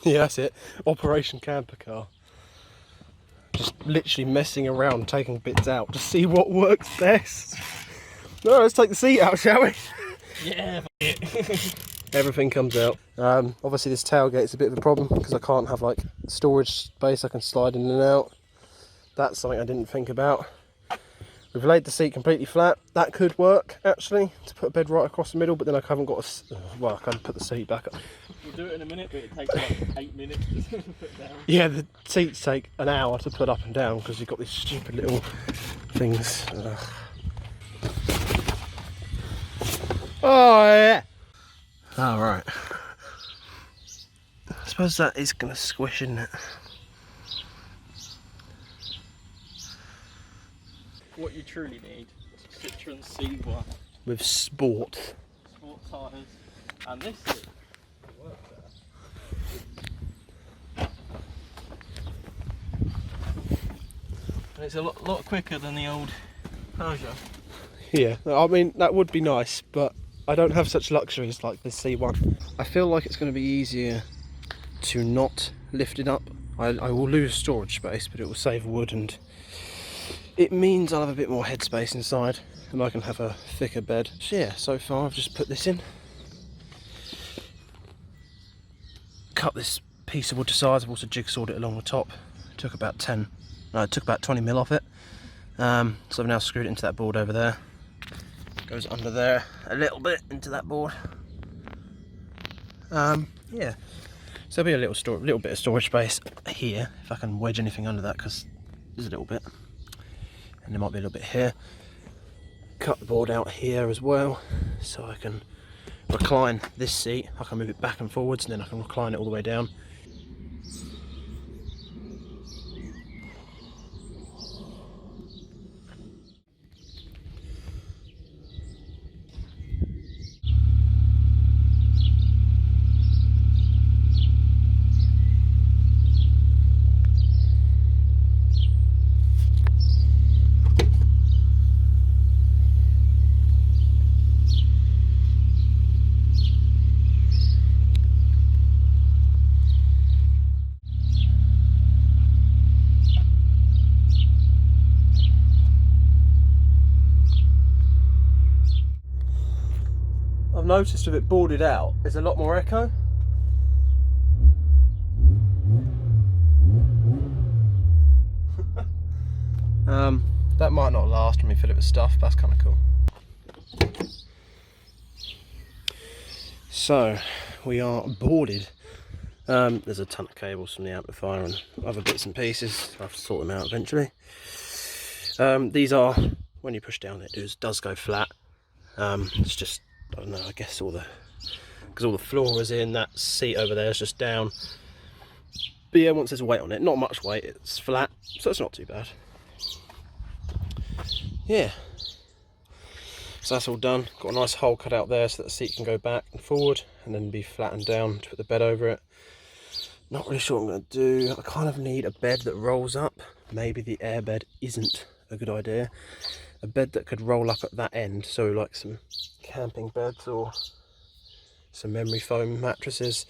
Yeah, that's it. Operation Camper Car. Just literally messing around, taking bits out to see what works best. No, let's take the seat out, shall we? Yeah, Everything comes out. Obviously this tailgate's a bit of a problem because I can't have like storage space I can slide in and out. That's something I didn't think about. We've laid the seat completely flat. That could work actually, to put a bed right across the middle, but then I haven't got a... well, I can't put the seat back up. we'll do it in a minute, but it takes like 8 minutes to put down. Yeah, the seats take an hour to put up and down because you've got these stupid little things. Ugh. Oh yeah! Alright. I suppose that is going to squish, isn't it? What you truly need is a Citroen C1 With sport. tyres, and this is and it's a lot quicker than the old Peugeot. Yeah, I mean, that would be nice, but I don't have such luxuries like this C1. I feel like it's going to be easier to not lift it up. I will lose storage space, but it will save wood, and it means I'll have a bit more headspace inside, and I can have a thicker bed. So yeah, so far I've just put this in. Cut this piece of wood to size. I've also jigsawed it along the top. It took about 20 mil off it. So I've now screwed it into that board over there. Goes under there a little bit into that board. Yeah, so there'll be a little bit of storage space here if I can wedge anything under that, because there's a little bit, and there might be a little bit here. Cut the board out here as well, so I can recline this seat. I can move it back and forwards, and then I can recline it all the way down. I've noticed with it boarded out, there's a lot more echo. That might not last when we fill it with stuff, but that's kind of cool. So, we are boarded. There's a ton of cables from the amplifier and other bits and pieces. I'll have to sort them out eventually. These are, when you push down it does go flat. It's just, I don't know, I guess because all the floor is in, that seat over there is just down. But yeah, once there's weight on it, not much weight, it's flat, so it's not too bad. Yeah, so that's all done. Got a nice hole cut out there so that the seat can go back and forward and then be flattened down to put the bed over it. Not really sure what I'm going to do. I kind of need a bed that rolls up. Maybe the air bed isn't a good idea. A bed that could roll up at that end, so like some camping beds or some memory foam mattresses.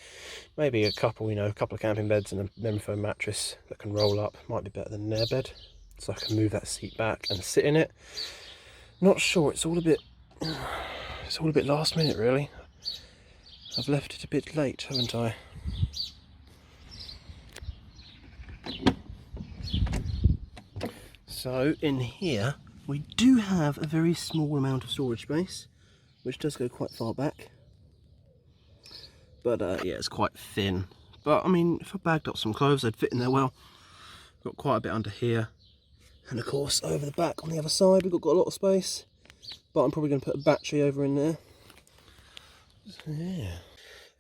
Maybe a couple of camping beds and a memory foam mattress that can roll up. Might be better than an air bed, so I can move that seat back and sit in it. Not sure, it's all a bit last minute really. I've left it a bit late, haven't I? So in here we do have a very small amount of storage space, which does go quite far back. But yeah, it's quite thin. But I mean, if I bagged up some clothes, they'd fit in there well. Got quite a bit under here. And of course, over the back on the other side, we've got a lot of space. But I'm probably going to put a battery over in there. So, yeah.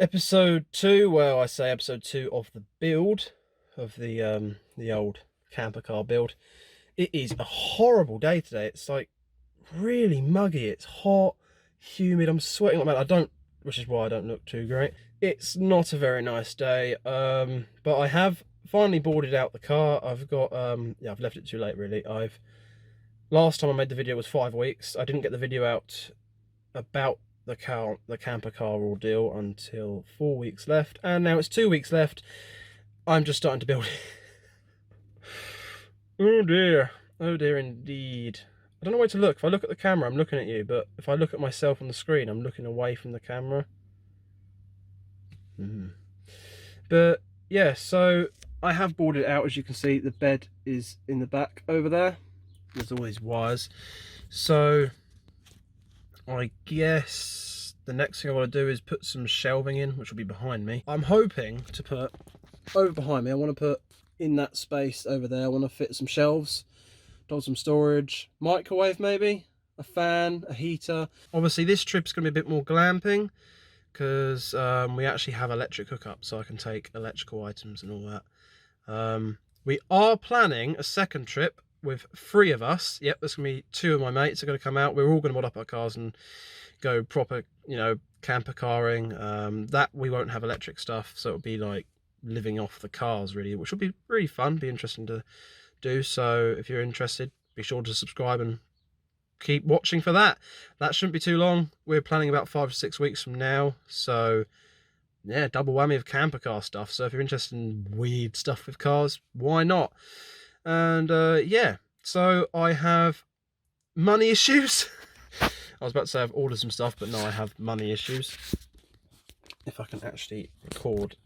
Episode 2, well, I say episode 2 of the build of the old camper car build. It is a horrible day today. It's like really muggy. It's hot, humid. I'm sweating like mad. Which is why I don't look too great. It's not a very nice day. But I have finally boarded out the car. I've got yeah, I've left it too late really. Last time I made the video was 5 weeks. I didn't get the video out about the camper car ordeal until 4 weeks left, and now it's 2 weeks left. I'm just starting to build it. Oh dear indeed. I don't know where to look. If I look at the camera, I'm looking at you, but if I look at myself on the screen, I'm looking away from the camera. But yeah, so I have boarded it out. As you can see, the bed is in the back over there. There's all these wires. So I guess the next thing I want to do is put some shelving in, which will be behind me. I'm hoping to put over behind me. I want to put in that space over there. I want to fit some shelves, some storage, microwave maybe, a fan, a heater. Obviously this trip's going to be a bit more glamping because we actually have electric hookup, so I can take electrical items and all that. We are planning a second trip with 3 of us. Yep, there's going to be 2 of my mates are going to come out. We're all going to mod up our cars and go proper, you know, camper carring. That we won't have electric stuff, so it'll be like living off the cars really, which will be really fun, be interesting to do. So if you're interested, be sure to subscribe and keep watching for that. That shouldn't be too long. We're planning about 5 to 6 weeks from now, so yeah, double whammy of camper car stuff. So if you're interested in weird stuff with cars, why not? And yeah, so I have money issues. I was about to say I've ordered some stuff, but no, I have money issues. If I can actually record.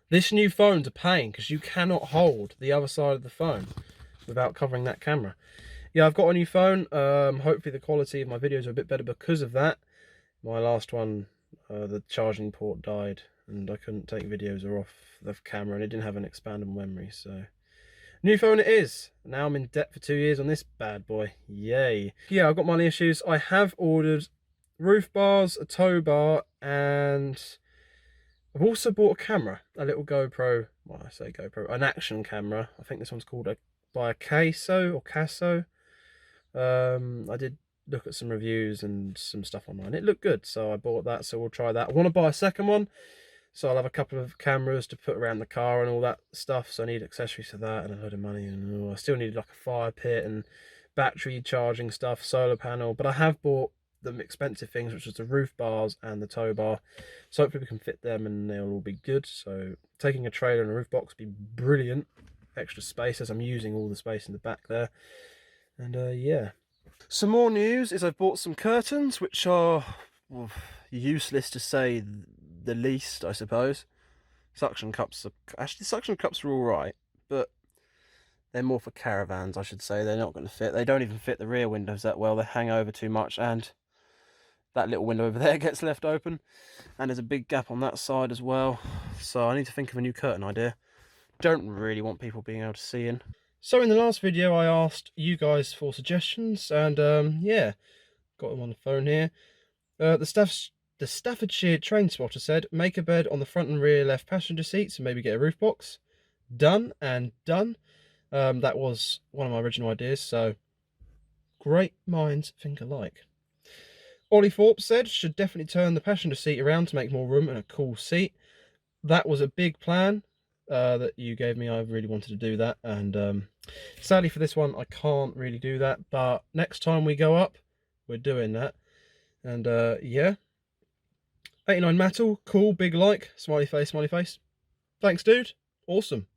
This new phone's a pain because you cannot hold the other side of the phone without covering that camera. Yeah, I've got a new phone. Hopefully the quality of my videos are a bit better because of that. My last one, the charging port died and I couldn't take videos off the camera, and it didn't have an expandable memory. So new phone it is. Now I'm in debt for 2 years on this bad boy. Yay. Yeah, I've got money issues. I have ordered roof bars, a tow bar, and I've also bought a camera, a little GoPro, well I say GoPro, an action camera. I think this one's called by a Caso or Caso. I did look at some reviews and some stuff online. It looked good, so I bought that, so we'll try that. I want to buy a second one, so I'll have a couple of cameras to put around the car and all that stuff, so I need accessories for that and a load of money, and I still need like a fire pit and battery charging stuff, solar panel, but I have bought the expensive things, which is the roof bars and the tow bar, so hopefully we can fit them and they'll all be good. So taking a trailer and a roof box would be brilliant, extra space, as I'm using all the space in the back there. And yeah, some more news is I've bought some curtains, which are, well, useless to say the least, I suppose. Suction cups are all right, but they're more for caravans, I should say. They're not going to fit. They don't even fit the rear windows that well. They hang over too much, and that little window over there gets left open, and there's a big gap on that side as well. So I need to think of a new curtain idea. Don't really want people being able to see in. So in the last video I asked you guys for suggestions, and yeah, got them on the phone here. The Staffordshire train spotter said, make a bed on the front and rear left passenger seats and maybe get a roof box. Done and done. That was one of my original ideas, so great minds think alike. Ollie Thorpe said, should definitely turn the passenger seat around to make more room and a cool seat. That was a big plan that you gave me. I really wanted to do that, and sadly for this one I can't really do that, but next time we go up we're doing that. And yeah, 89 Mattel, cool, big like, smiley face, thanks dude, awesome.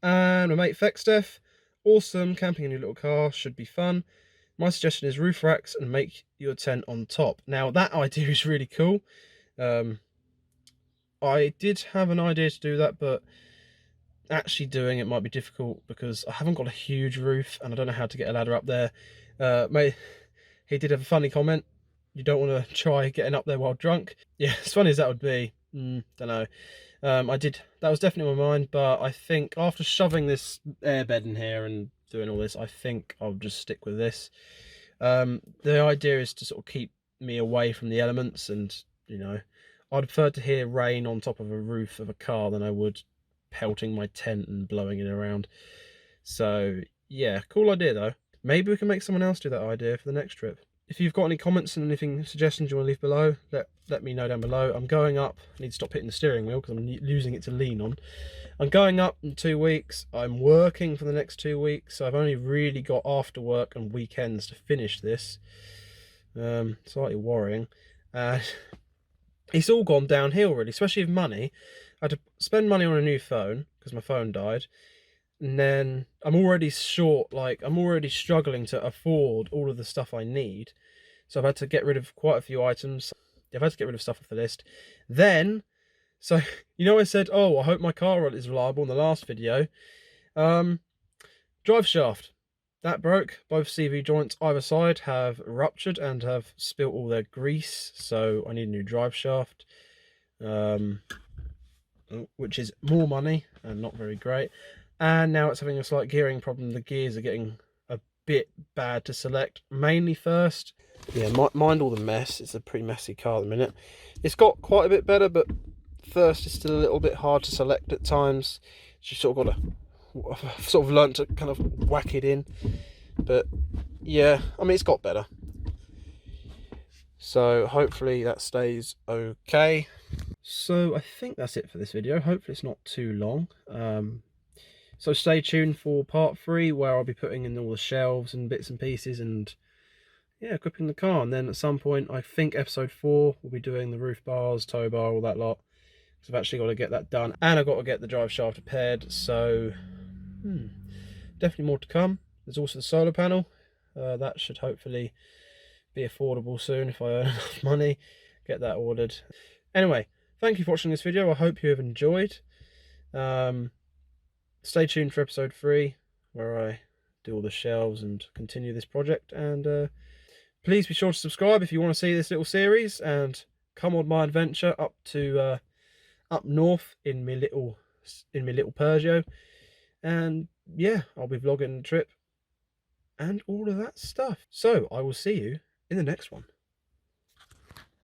And my mate Fextef, awesome, camping in your little car, should be fun. My suggestion is roof racks and make your tent on top. Now that idea is really cool. I did have an idea to do that, but actually doing it might be difficult because I haven't got a huge roof and I don't know how to get a ladder up there. Mate, he did have a funny comment. You don't want to try getting up there while drunk. Yeah, as funny as that would be, don't know. That was definitely on my mind, but I think after shoving this airbed in here and doing all this, I think I'll just stick with this. The idea is to sort of keep me away from the elements, and you know, I'd prefer to hear rain on top of a roof of a car than I would pelting my tent and blowing it around. So yeah, cool idea though. Maybe we can make someone else do that idea for the next trip. If you've got any comments and anything, suggestions you want to leave below, let me know down below. I'm going up. I need to stop hitting the steering wheel because I'm losing it to lean on. I'm going up in 2 weeks. I'm working for the next 2 weeks, so I've only really got after work and weekends to finish this. Slightly worrying. And it's all gone downhill really, especially with money. I had to spend money on a new phone because my phone died. And then I'm already short, like I'm already struggling to afford all of the stuff I need. So I've had to get rid of quite a few items. I've had to get rid of stuff off the list. Then, so, I said, oh, I hope my car is reliable in the last video. Drive shaft. That broke. Both CV joints either side have ruptured and have spilt all their grease. So I need a new drive shaft. Which is more money and not very great. And now it's having a slight gearing problem. The gears are getting a bit bad to select, mainly first. Yeah, mind all the mess. It's a pretty messy car at the minute. It's got quite a bit better, but first is still a little bit hard to select at times. You sort of got to sort of learn to kind of whack it in. But yeah, I mean, it's got better. So hopefully that stays okay. So I think that's it for this video. Hopefully it's not too long. So stay tuned for part 3, where I'll be putting in all the shelves and bits and pieces and yeah, equipping the car. And then at some point, I think episode 4, we'll be doing the roof bars, tow bar, all that lot. So I've actually got to get that done, and I've got to get the drive shaft repaired. So definitely more to come. There's also the solar panel. That should hopefully be affordable soon if I earn enough money. Get that ordered. Anyway, thank you for watching this video. I hope you have enjoyed. Stay tuned for episode 3, where I do all the shelves and continue this project. And please be sure to subscribe if you want to see this little series, and come on my adventure up to up north in my little Peugeot. And yeah, I'll be vlogging the trip and all of that stuff. So I will see you in the next one.